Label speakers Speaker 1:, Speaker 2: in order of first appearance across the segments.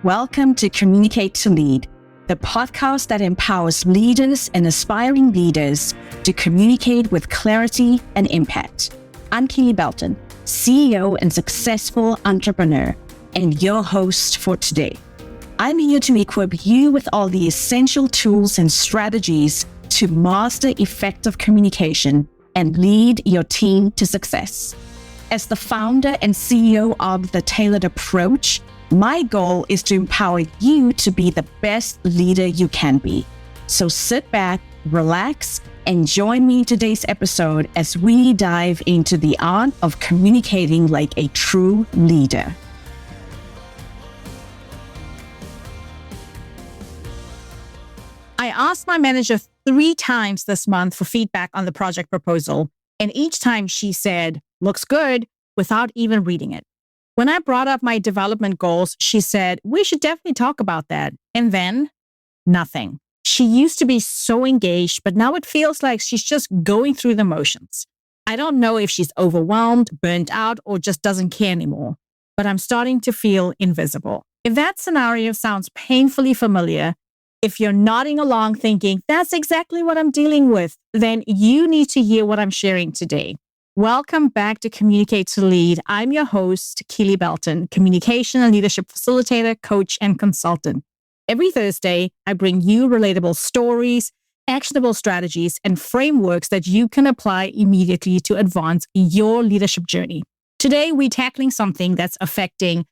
Speaker 1: Welcome to Communicate to Lead, the podcast that empowers leaders and aspiring leaders to communicate with clarity and impact. I'm Kele Belton, CEO and successful entrepreneur, and your host for today. I'm here to equip you with all the essential tools and strategies to master effective communication and lead your team to success. As the founder and CEO of The Tailored Approach, my goal is to empower you to be the best leader you can be. So sit back, relax, and join me in today's episode as we dive into the art of communicating like a true leader.
Speaker 2: I asked my manager 3 times this month for feedback on the project proposal, and each time she said, "Looks good," without even reading it. When I brought up my development goals, she said, "We should definitely talk about that." And then, nothing. She used to be so engaged, but now it feels like she's just going through the motions. I don't know if she's overwhelmed, burnt out, or just doesn't care anymore, but I'm starting to feel invisible. If that scenario sounds painfully familiar, if you're nodding along thinking, that's exactly what I'm dealing with, then you need to hear what I'm sharing today. Welcome back to Communicate to Lead. I'm your host, Kele Belton, communication and leadership facilitator, coach, and consultant. Every Thursday, I bring you relatable stories, actionable strategies, and frameworks that you can apply immediately to advance your leadership journey. Today, we're tackling something that's affecting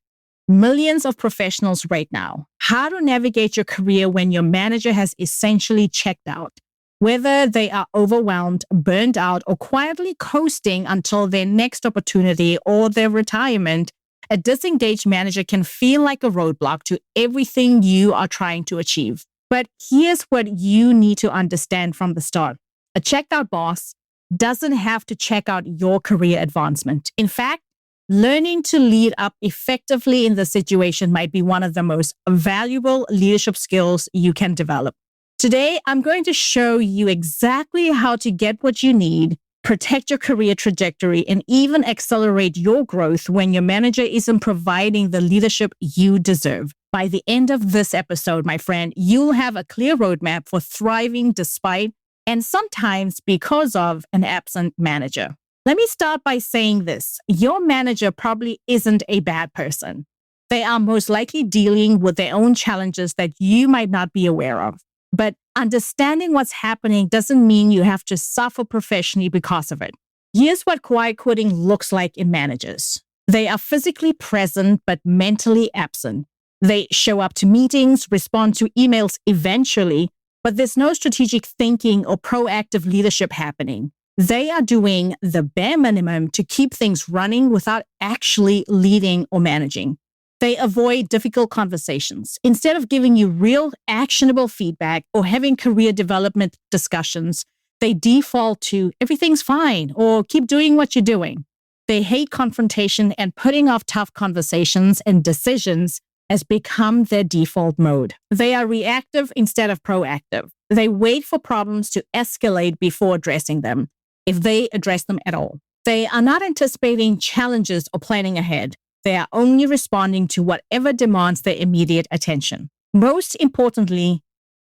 Speaker 2: millions of professionals right now. How to navigate your career when your manager has essentially checked out. Whether they are overwhelmed, burned out, or quietly coasting until their next opportunity or their retirement, a disengaged manager can feel like a roadblock to everything you are trying to achieve. But here's what you need to understand from the start. A checked out boss doesn't have to check out your career advancement. In fact, learning to lead up effectively in the situation might be one of the most valuable leadership skills you can develop. Today, I'm going to show you exactly how to get what you need, protect your career trajectory, and even accelerate your growth when your manager isn't providing the leadership you deserve. By the end of this episode, my friend, you'll have a clear roadmap for thriving despite and sometimes because of an absent manager. Let me start by saying this. Your manager probably isn't a bad person. They are most likely dealing with their own challenges that you might not be aware of. But understanding what's happening doesn't mean you have to suffer professionally because of it. Here's what quiet quitting looks like in managers. They are physically present, but mentally absent. They show up to meetings, respond to emails eventually, but there's no strategic thinking or proactive leadership happening. They are doing the bare minimum to keep things running without actually leading or managing. They avoid difficult conversations. Instead of giving you real actionable feedback or having career development discussions, they default to everything's fine or keep doing what you're doing. They hate confrontation, and putting off tough conversations and decisions has become their default mode. They are reactive instead of proactive. They wait for problems to escalate before addressing them, if they address them at all. They are not anticipating challenges or planning ahead. They are only responding to whatever demands their immediate attention. Most importantly,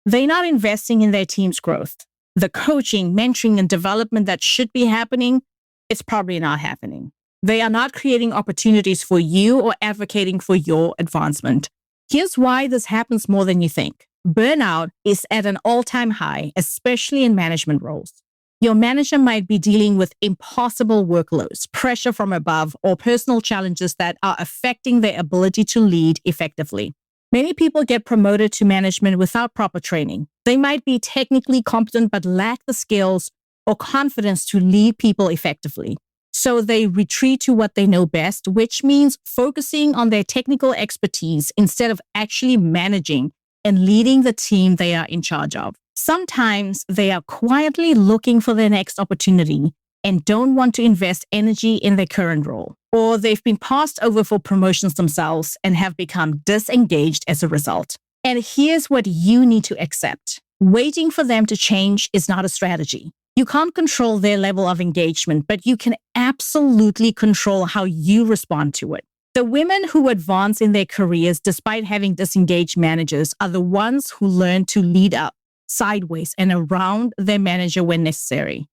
Speaker 2: they're not investing in their team's growth. The coaching, mentoring, and development that should be happening, it's probably not happening. They are not creating opportunities for you or advocating for your advancement. Here's why this happens more than you think. Burnout is at an all-time high, especially in management roles. Your manager might be dealing with impossible workloads, pressure from above, or personal challenges that are affecting their ability to lead effectively. Many people get promoted to management without proper training. They might be technically competent but lack the skills or confidence to lead people effectively. So they retreat to what they know best, which means focusing on their technical expertise instead of actually managing and leading the team they are in charge of. Sometimes they are quietly looking for their next opportunity and don't want to invest energy in their current role. Or they've been passed over for promotions themselves and have become disengaged as a result. And here's what you need to accept. Waiting for them to change is not a strategy. You can't control their level of engagement, but you can absolutely control how you respond to it. The women who advance in their careers despite having disengaged managers are the ones who learn to lead up, sideways, and around their manager when necessary.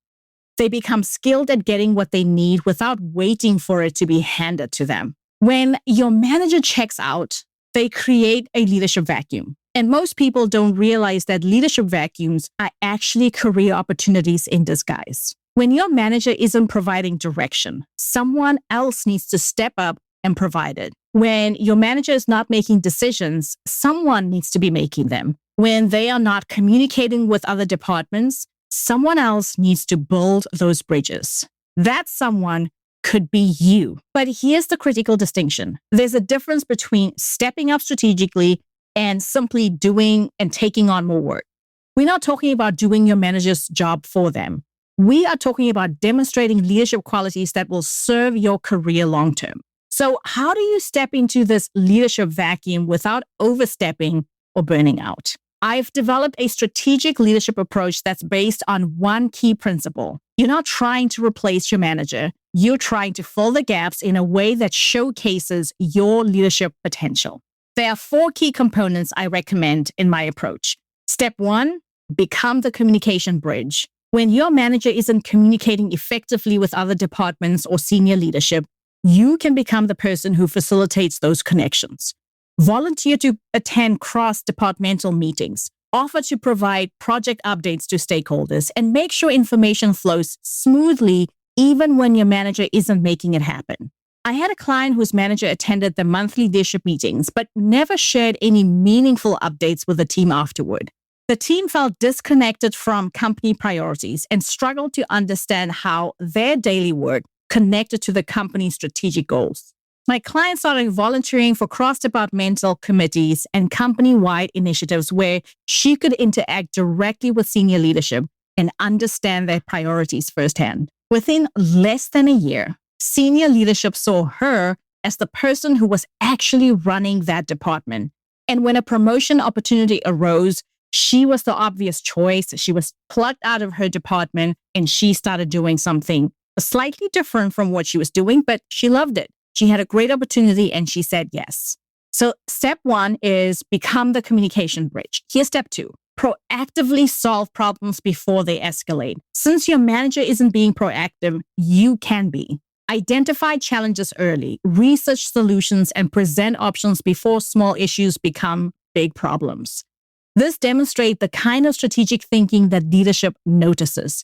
Speaker 2: They become skilled at getting what they need without waiting for it to be handed to them. When your manager checks out, they create a leadership vacuum. And most people don't realize that leadership vacuums are actually career opportunities in disguise. When your manager isn't providing direction, someone else needs to step up and provide it. When your manager is not making decisions, someone needs to be making them. When they are not communicating with other departments, someone else needs to build those bridges. That someone could be you. But here's the critical distinction. There's a difference between stepping up strategically and simply doing and taking on more work. We're not talking about doing your manager's job for them. We are talking about demonstrating leadership qualities that will serve your career long term. So how do you step into this leadership vacuum without overstepping or burning out? I've developed a strategic leadership approach that's based on one key principle. You're not trying to replace your manager. You're trying to fill the gaps in a way that showcases your leadership potential. There are 4 key components I recommend in my approach. Step 1, become the communication bridge. When your manager isn't communicating effectively with other departments or senior leadership, you can become the person who facilitates those connections. Volunteer to attend cross-departmental meetings, offer to provide project updates to stakeholders, and make sure information flows smoothly even when your manager isn't making it happen. I had a client whose manager attended the monthly leadership meetings, but never shared any meaningful updates with the team afterward. The team felt disconnected from company priorities and struggled to understand how their daily work connected to the company's strategic goals. My client started volunteering for cross-departmental committees and company-wide initiatives where she could interact directly with senior leadership and understand their priorities firsthand. Within less than a year, senior leadership saw her as the person who was actually running that department. And when a promotion opportunity arose, she was the obvious choice. She was plucked out of her department and she started doing something slightly different from what she was doing, but she loved it. She had a great opportunity and she said yes. So step 1 is become the communication bridge. Here's step 2. Proactively solve problems before they escalate. Since your manager isn't being proactive, you can be. Identify challenges early, research solutions, and present options before small issues become big problems. This demonstrates the kind of strategic thinking that leadership notices.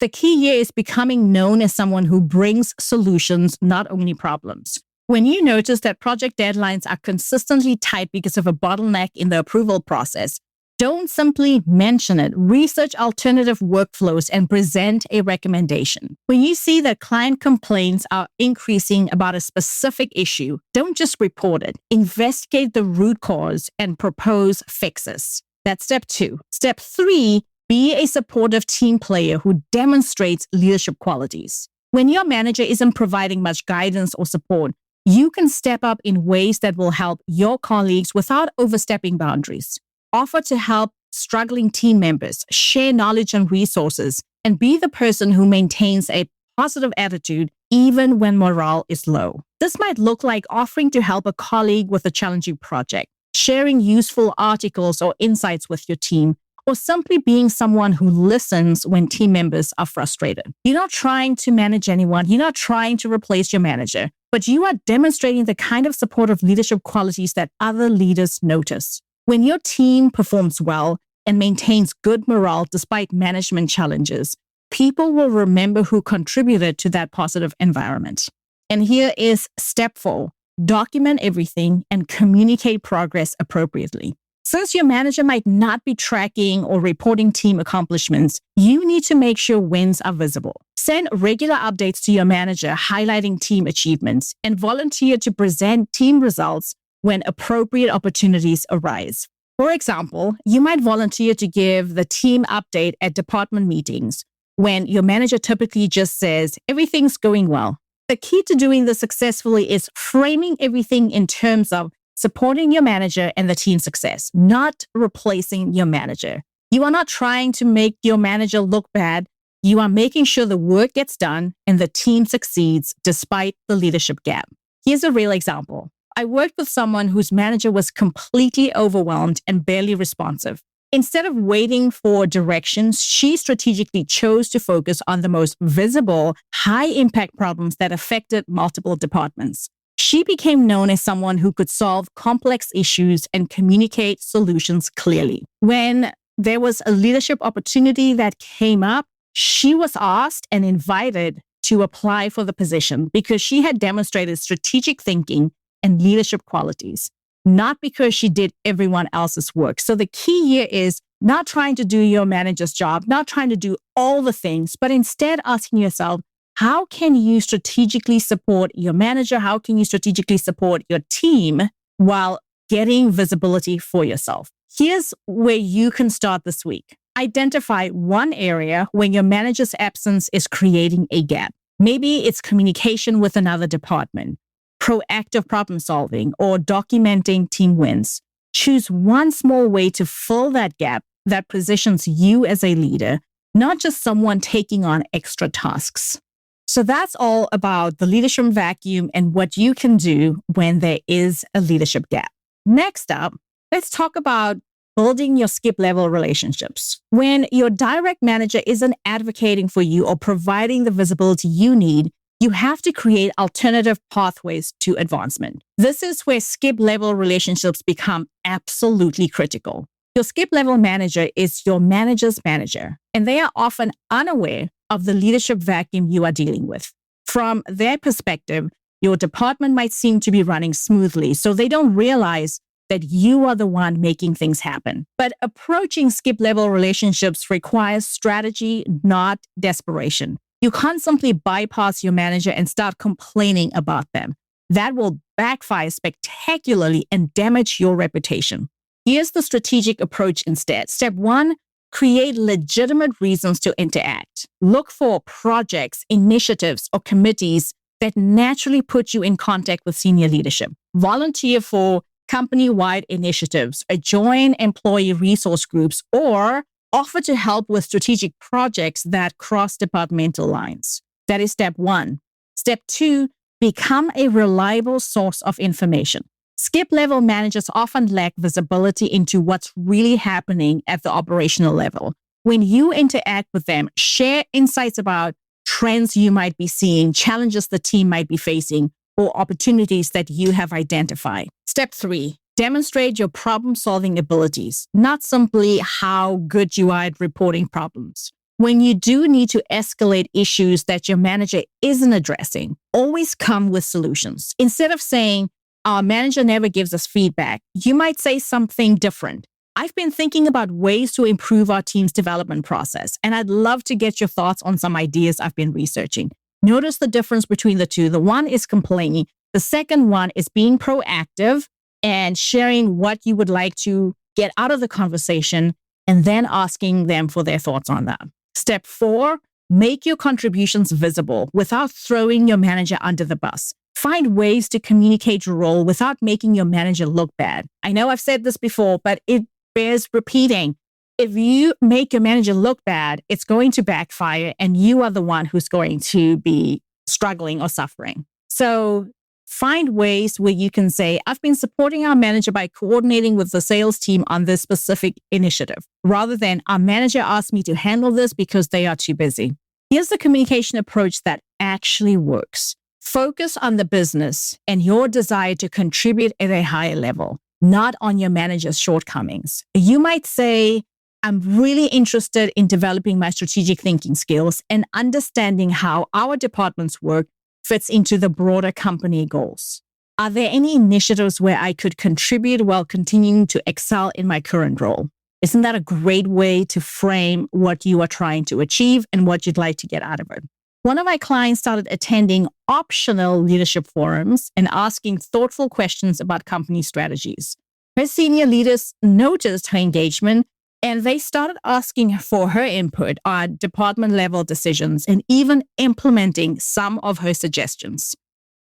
Speaker 2: The key here is becoming known as someone who brings solutions, not only problems. When you notice that project deadlines are consistently tight because of a bottleneck in the approval process, don't simply mention it. Research alternative workflows and present a recommendation. When you see that client complaints are increasing about a specific issue, don't just report it. Investigate the root cause and propose fixes. That's step 2. Step 3, be a supportive team player who demonstrates leadership qualities. When your manager isn't providing much guidance or support, you can step up in ways that will help your colleagues without overstepping boundaries. Offer to help struggling team members, share knowledge and resources, and be the person who maintains a positive attitude even when morale is low. This might look like offering to help a colleague with a challenging project, sharing useful articles or insights with your team, or simply being someone who listens when team members are frustrated. You're not trying to manage anyone. You're not trying to replace your manager, but you are demonstrating the kind of supportive leadership qualities that other leaders notice. When your team performs well and maintains good morale despite management challenges, people will remember who contributed to that positive environment. And here is step 4. Document everything and communicate progress appropriately. Since your manager might not be tracking or reporting team accomplishments, you need to make sure wins are visible. Send regular updates to your manager highlighting team achievements and volunteer to present team results when appropriate opportunities arise. For example, you might volunteer to give the team update at department meetings when your manager typically just says, everything's going well. The key to doing this successfully is framing everything in terms of supporting your manager and the team's success, not replacing your manager. You are not trying to make your manager look bad. You are making sure the work gets done and the team succeeds despite the leadership gap. Here's a real example. I worked with someone whose manager was completely overwhelmed and barely responsive. Instead of waiting for directions, she strategically chose to focus on the most visible, high-impact problems that affected multiple departments. She became known as someone who could solve complex issues and communicate solutions clearly. When there was a leadership opportunity that came up, she was asked and invited to apply for the position because she had demonstrated strategic thinking and leadership qualities, not because she did everyone else's work. So the key here is not trying to do your manager's job, not trying to do all the things, but instead asking yourself, how can you strategically support your manager? How can you strategically support your team while getting visibility for yourself? Here's where you can start this week. Identify one area where your manager's absence is creating a gap. Maybe it's communication with another department, proactive problem solving, or documenting team wins. Choose one small way to fill that gap that positions you as a leader, not just someone taking on extra tasks. So that's all about the leadership vacuum and what you can do when there is a leadership gap. Next up, let's talk about building your skip level relationships. When your direct manager isn't advocating for you or providing the visibility you need, you have to create alternative pathways to advancement. This is where skip level relationships become absolutely critical. Your skip level manager is your manager's manager, and they are often unaware of the leadership vacuum you are dealing with. From their perspective, your department might seem to be running smoothly, so they don't realize that you are the one making things happen. But approaching skip level relationships requires strategy, not desperation. You can't simply bypass your manager and start complaining about them. That will backfire spectacularly and damage your reputation. Here's the strategic approach instead. Step 1, create legitimate reasons to interact. Look for projects, initiatives, or committees that naturally put you in contact with senior leadership. Volunteer for company-wide initiatives, or join employee resource groups, or offer to help with strategic projects that cross departmental lines. That is step 1. Step 2, become a reliable source of information. Skip level managers often lack visibility into what's really happening at the operational level. When you interact with them, share insights about trends you might be seeing, challenges the team might be facing, or opportunities that you have identified. Step 3, demonstrate your problem-solving abilities, not simply how good you are at reporting problems. When you do need to escalate issues that your manager isn't addressing, always come with solutions. Instead of saying, our manager never gives us feedback, you might say something different. I've been thinking about ways to improve our team's development process, and I'd love to get your thoughts on some ideas I've been researching. Notice the difference between the two. The one is complaining. The second one is being proactive and sharing what you would like to get out of the conversation and then asking them for their thoughts on that. Step 4, make your contributions visible without throwing your manager under the bus. Find ways to communicate your role without making your manager look bad. I know I've said this before, but it bears repeating. If you make your manager look bad, it's going to backfire and you are the one who's going to be struggling or suffering. So find ways where you can say, I've been supporting our manager by coordinating with the sales team on this specific initiative, rather than our manager asked me to handle this because they are too busy. Here's the communication approach that actually works. Focus on the business and your desire to contribute at a higher level, not on your manager's shortcomings. You might say, I'm really interested in developing my strategic thinking skills and understanding how our department's work fits into the broader company goals. Are there any initiatives where I could contribute while continuing to excel in my current role? Isn't that a great way to frame what you are trying to achieve and what you'd like to get out of it? One of my clients started attending optional leadership forums and asking thoughtful questions about company strategies. Her senior leaders noticed her engagement, and they started asking for her input on department level decisions and even implementing some of her suggestions.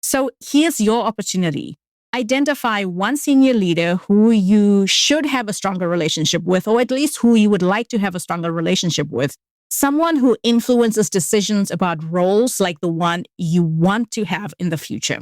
Speaker 2: So here's your opportunity. Identify one senior leader who you should have a stronger relationship with, or at least who you would like to have a stronger relationship with. Someone who influences decisions about roles like the one you want to have in the future.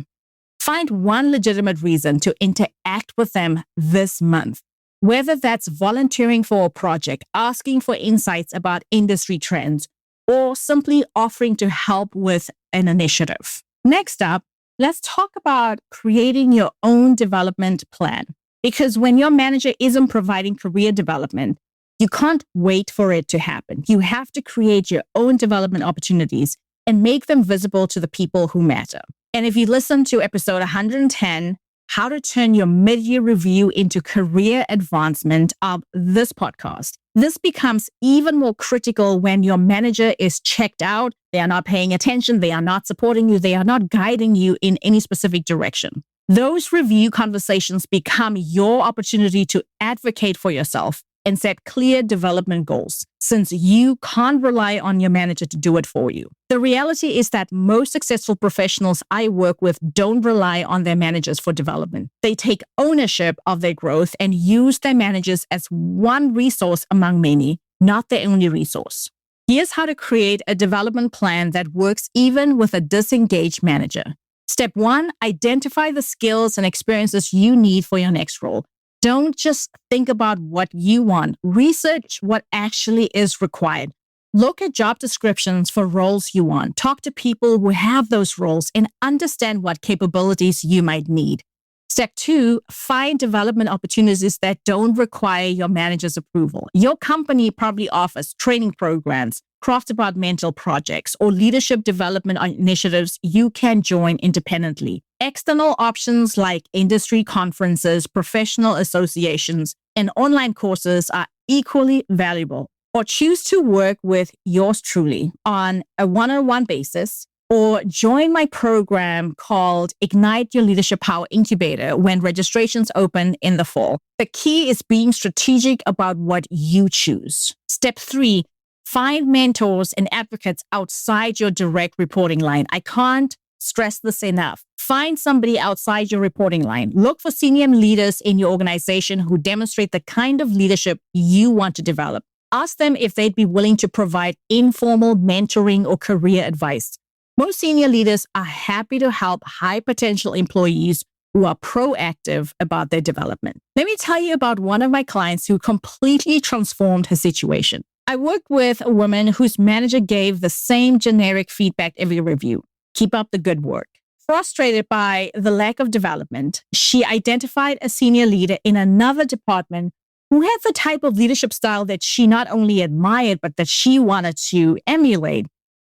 Speaker 2: Find one legitimate reason to interact with them this month, whether that's volunteering for a project, asking for insights about industry trends, or simply offering to help with an initiative. Next up, let's talk about creating your own development plan. Because when your manager isn't providing career development, you can't wait for it to happen. You have to create your own development opportunities and make them visible to the people who matter. And if you listen to episode 110, how to turn your mid-year review into career advancement of this podcast, this becomes even more critical when your manager is checked out, they are not paying attention, they are not supporting you, they are not guiding you in any specific direction. Those review conversations become your opportunity to advocate for yourself and set clear development goals, since you can't rely on your manager to do it for you. The reality is that most successful professionals I work with don't rely on their managers for development. They take ownership of their growth and use their managers as one resource among many, not their only resource. Here's how to create a development plan that works even with a disengaged manager. Step 1, identify the skills and experiences you need for your next role. Don't just think about what you want. Research what actually is required. Look at job descriptions for roles you want. Talk to people who have those roles and understand what capabilities you might need. Step 2, find development opportunities that don't require your manager's approval. Your company probably offers training programs, cross-departmental projects, or leadership development initiatives you can join independently. External options like industry conferences, professional associations, and online courses are equally valuable. Or choose to work with yours truly on a one-on-one basis, or join my program called Ignite Your Leadership Power Incubator when registrations open in the fall. The key is being strategic about what you choose. Step 3, find mentors and advocates outside your direct reporting line. I can't stress this enough. Find somebody outside your reporting line. Look for senior leaders in your organization who demonstrate the kind of leadership you want to develop. Ask them if they'd be willing to provide informal mentoring or career advice. Most senior leaders are happy to help high potential employees who are proactive about their development. Let me tell you about one of my clients who completely transformed her situation. I worked with a woman whose manager gave the same generic feedback every review. Keep up the good work. Frustrated by the lack of development, she identified a senior leader in another department who had the type of leadership style that she not only admired, but that she wanted to emulate.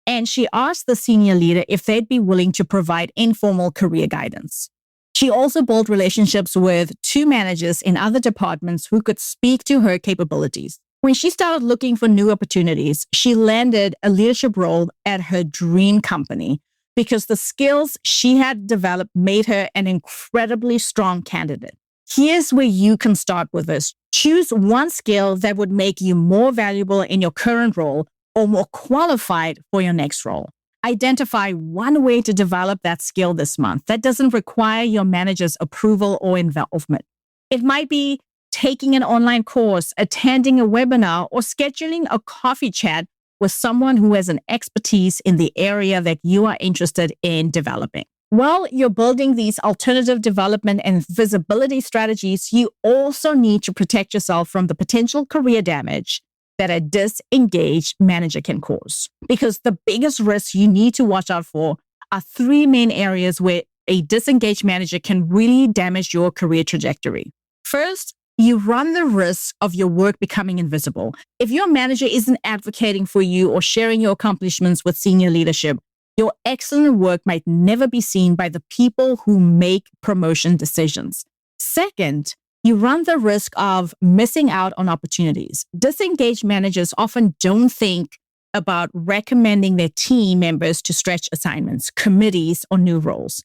Speaker 2: And she asked the senior leader if they'd be willing to provide informal career guidance. She also built relationships with 2 managers in other departments who could speak to her capabilities. When she started looking for new opportunities, she landed a leadership role at her dream company because the skills she had developed made her an incredibly strong candidate. Here's where you can start with this. Choose one skill that would make you more valuable in your current role or more qualified for your next role. Identify one way to develop that skill this month that doesn't require your manager's approval or involvement. It might be taking an online course, attending a webinar, or scheduling a coffee chat with someone who has an expertise in the area that you are interested in developing. While you're building these alternative development and visibility strategies, you also need to protect yourself from the potential career damage that a disengaged manager can cause. Because the biggest risks you need to watch out for are 3 main areas where a disengaged manager can really damage your career trajectory. First, you run the risk of your work becoming invisible. If your manager isn't advocating for you or sharing your accomplishments with senior leadership, your excellent work might never be seen by the people who make promotion decisions. Second, you run the risk of missing out on opportunities. Disengaged managers often don't think about recommending their team members to stretch assignments, committees, or new roles.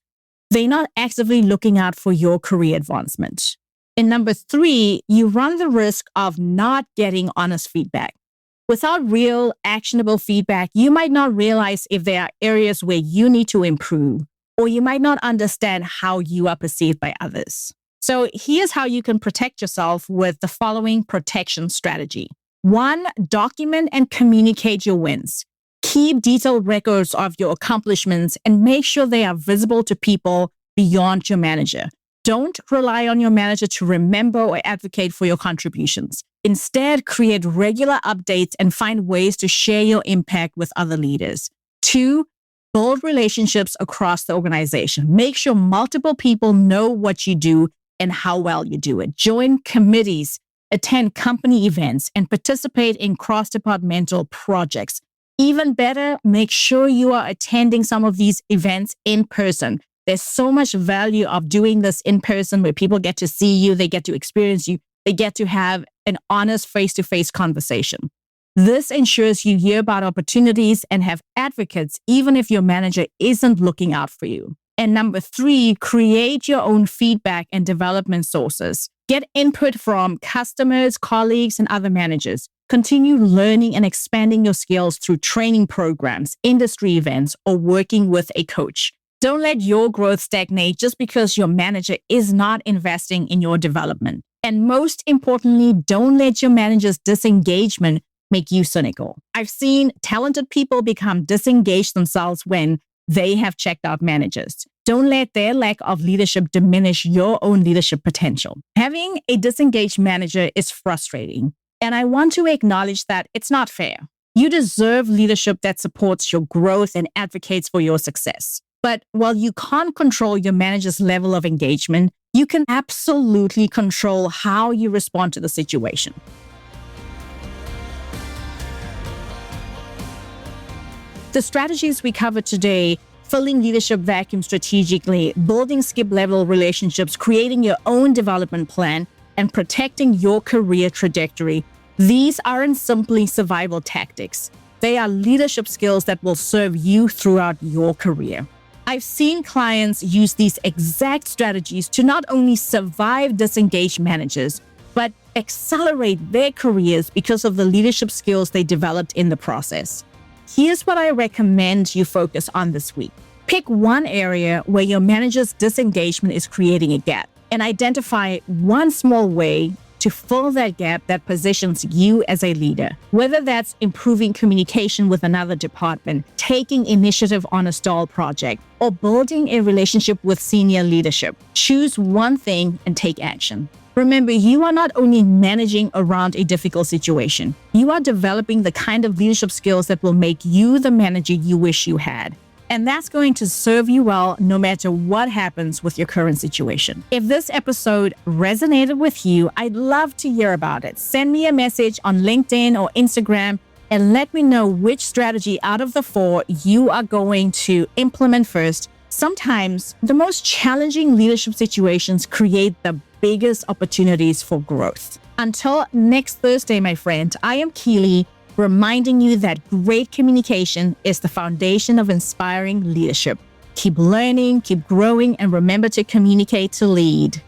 Speaker 2: They're not actively looking out for your career advancement. And number 3, you run the risk of not getting honest feedback. Without real, actionable feedback, you might not realize if there are areas where you need to improve, or you might not understand how you are perceived by others. So here's how you can protect yourself with the following protection strategy. 1, document and communicate your wins. Keep detailed records of your accomplishments and make sure they are visible to people beyond your manager. Don't rely on your manager to remember or advocate for your contributions. Instead, create regular updates and find ways to share your impact with other leaders. 2, build relationships across the organization. Make sure multiple people know what you do and how well you do it. Join committees, attend company events, and participate in cross-departmental projects. Even better, make sure you are attending some of these events in person. There's so much value of doing this in person where people get to see you, they get to experience you, they get to have an honest face-to-face conversation. This ensures you hear about opportunities and have advocates, even if your manager isn't looking out for you. And number 3, create your own feedback and development sources. Get input from customers, colleagues, and other managers. Continue learning and expanding your skills through training programs, industry events, or working with a coach. Don't let your growth stagnate just because your manager is not investing in your development. And most importantly, don't let your manager's disengagement make you cynical. I've seen talented people become disengaged themselves when they have checked out managers. Don't let their lack of leadership diminish your own leadership potential. Having a disengaged manager is frustrating, and I want to acknowledge that it's not fair. You deserve leadership that supports your growth and advocates for your success. But while you can't control your manager's level of engagement, you can absolutely control how you respond to the situation. The strategies we covered today, filling leadership vacuum strategically, building skip-level relationships, creating your own development plan, and protecting your career trajectory, these aren't simply survival tactics. They are leadership skills that will serve you throughout your career. I've seen clients use these exact strategies to not only survive disengaged managers, but accelerate their careers because of the leadership skills they developed in the process. Here's what I recommend you focus on this week. Pick one area where your manager's disengagement is creating a gap and identify one small way to fill that gap that positions you as a leader. Whether that's improving communication with another department, taking initiative on a stalled project, or building a relationship with senior leadership, choose one thing and take action. Remember, you are not only managing around a difficult situation, you are developing the kind of leadership skills that will make you the manager you wish you had. And that's going to serve you well no matter what happens with your current situation. If this episode resonated with you, I'd love to hear about it. Send me a message on LinkedIn or Instagram and let me know which strategy out of the 4 you are going to implement first. Sometimes the most challenging leadership situations create the biggest opportunities for growth. Until next Thursday, my friend, I am Kele, reminding you that great communication is the foundation of inspiring leadership. Keep learning, keep growing, and remember to communicate to lead.